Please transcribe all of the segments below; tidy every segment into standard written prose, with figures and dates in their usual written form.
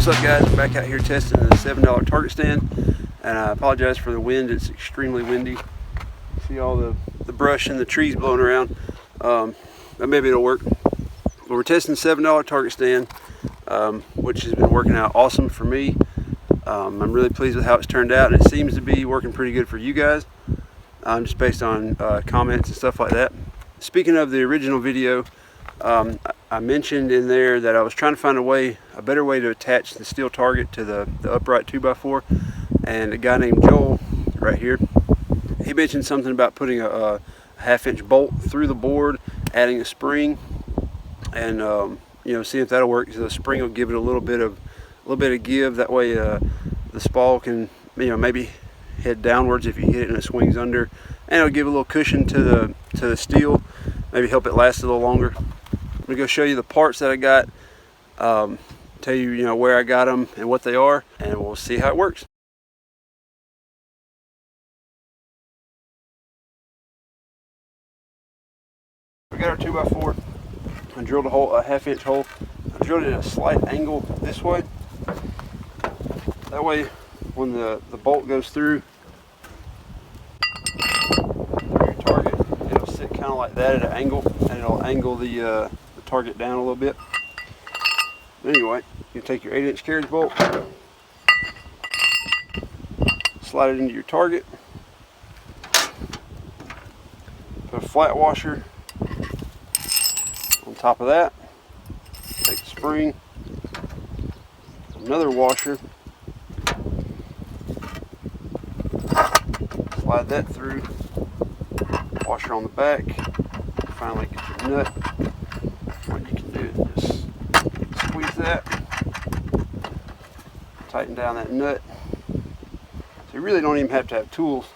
What's up guys, we're back out here testing the $7 target stand, and I apologize for the wind. It's extremely windy. See all the brush and the trees blowing around, but maybe it'll work. But we're testing the $7 target stand, which has been working out awesome for me. I'm really pleased with how it's turned out, and it seems to be working pretty good for you guys, just based on comments and stuff like that. Speaking of the original video, I mentioned in there that I was trying to find a better way to attach the steel target to the upright 2x4, and a guy named Joel right here, he mentioned something about putting a half-inch bolt through the board, adding a spring, and see if that'll work. So the spring will give it a little bit of give. That way the spall can maybe head downwards if you hit it and it swings under, and it'll give a little cushion to the steel, maybe help it last a little longer. I'm gonna go show you the parts that I got, tell you where I got them and what they are, and we'll see how it works. We got our 2x4. I drilled a half-inch hole. I drilled it at a slight angle this way. That way, when the bolt goes through your target, it'll sit kind of like that at an angle, and it'll angle the target down a little bit. Anyway, you take your 8-inch carriage bolt, slide it into your target, put a flat washer on top of that, take the spring, another washer, slide that through, washer on the back, finally get your nut. What you can do is just squeeze that, tighten down that nut. So you really don't even have to have tools.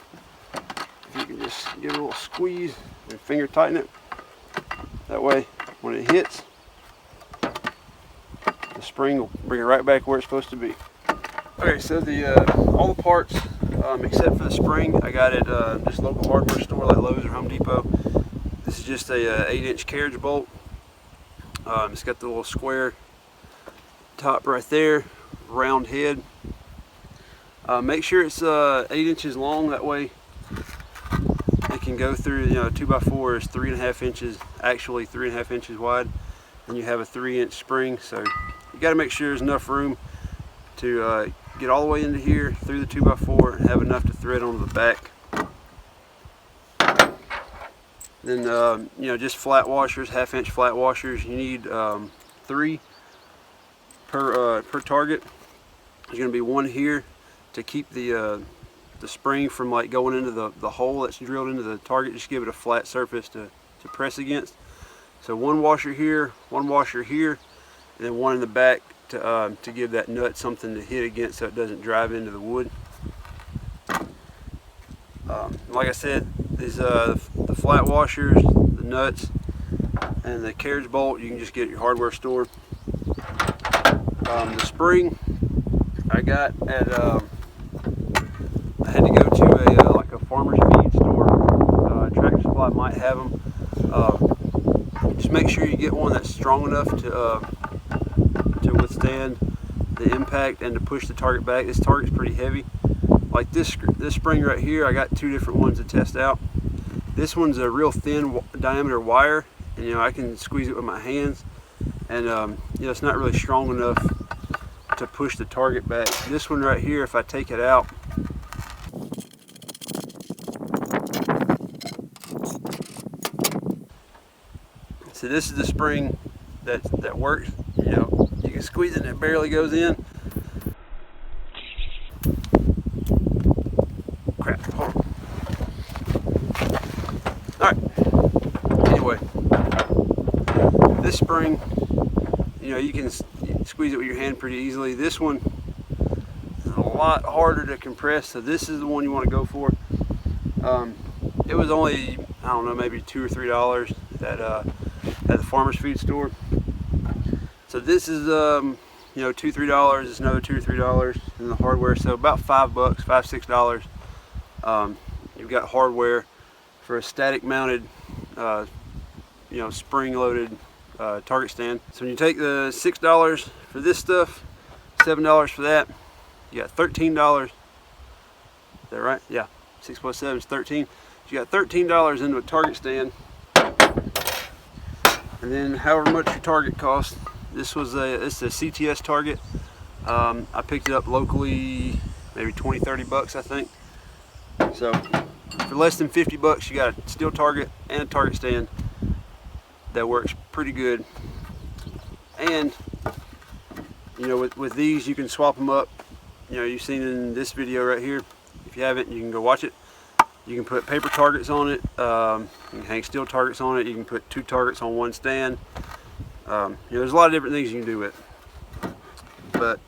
You can just give it a little squeeze and finger tighten it. That way when it hits, the spring will bring it right back where it's supposed to be. Okay, so all the parts except for the spring I got at just local hardware store like Lowe's or Home Depot. This is just a 8-inch carriage bolt. It's got the little square top right there, round head. Make sure it's 8 inches long, that way it can go through. 2x4 is 3.5 inches, actually 3.5 inches wide, and you have a 3-inch spring, so you got to make sure there's enough room to get all the way into here through the 2x4 and have enough to thread onto the back. Then just flat washers, half-inch flat washers. You need 3 per target. There's going to be one here to keep the spring from going into the hole that's drilled into the target. Just give it a flat surface to press against. So one washer here, and then one in the back to give that nut something to hit against so it doesn't drive into the wood. Like I said, these the flat washers, the nuts, and the carriage bolt you can just get at your hardware store. The spring I got at I had to go to like a farmer's feed store. Tractor Supply might have them. Just make sure you get one that's strong enough to withstand the impact and to push the target back. This target's pretty heavy. Like this spring right here, I got 2 different ones to test out. This one's a real thin diameter wire, and I can squeeze it with my hands, and it's not really strong enough to push the target back. This one right here, if I take it out, so this is the spring that works. You can squeeze it and it barely goes in. Crap, hold on. Alright, anyway, this spring, you can squeeze it with your hand pretty easily. This one is a lot harder to compress, so this is the one you want to go for. It was only, I don't know, maybe $2 or $3 at the farmer's feed store. So this is $2 or $3. It's another $2 or $3 in the hardware, so about $5, $5, $6. You've got hardware for a static mounted spring loaded target stand. So when you take the $6 for this stuff, $7 for that. You got $13. Is that right? Yeah, 6 plus 7 is 13. You got $13 into a target stand, and then however much your target costs. This is a CTS target. I picked it up locally, maybe 20-30 bucks, I think. So for less than 50 bucks, you got a steel target and a target stand that works pretty good. And you know, with these, you can swap them up. You know, you've seen in this video right here. If you haven't, you can go watch it. You can put paper targets on it. You can hang steel targets on it. You can put 2 targets on one stand. You know, there's a lot of different things you can do with it. But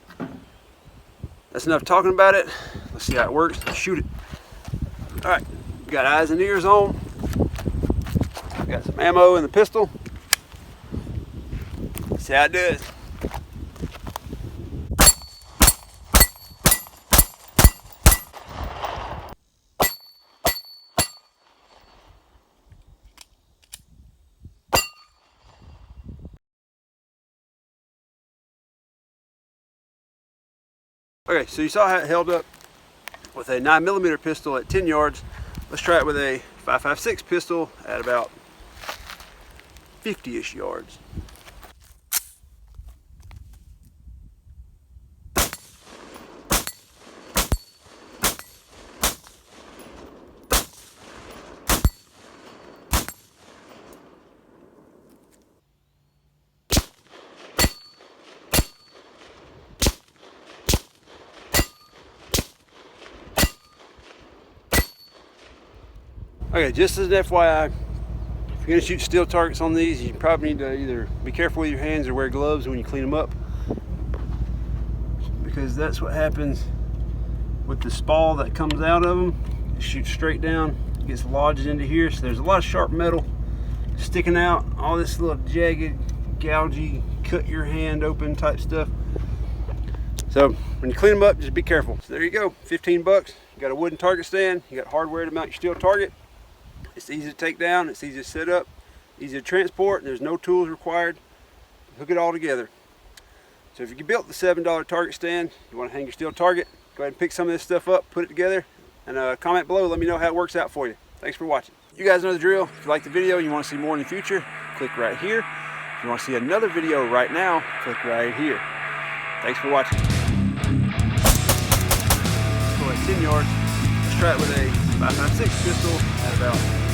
that's enough talking about it. Let's see how it works. Let's shoot it. All right, got eyes and ears on. Got some ammo in the pistol. Let's see how it does. Okay, so you saw how it held up with a 9mm pistol at 10 yards. Let's try it with a 5.56 pistol at about 50-ish yards. Okay, just as an FYI, if you're going to shoot steel targets on these, you probably need to either be careful with your hands or wear gloves when you clean them up, because that's what happens with the spall that comes out of them. It shoots straight down, gets lodged into here, so there's a lot of sharp metal sticking out, all this little jagged, gougy, cut your hand open type stuff. So when you clean them up, just be careful. So there you go, 15 bucks. You got a wooden target stand, you got hardware to mount your steel target. It's easy to take down, it's easy to set up, easy to transport, and there's no tools required. Hook it all together. So if you built the $7 target stand, you want to hang your steel target, go ahead and pick some of this stuff up, put it together, and comment below, let me know how it works out for you. Thanks for watching. You guys know the drill. If you like the video and you want to see more in the future, click right here. If you want to see another video right now, click right here. Thanks for watching. Let's go at 10 yards. Let's try it with a 5.56 pistol at about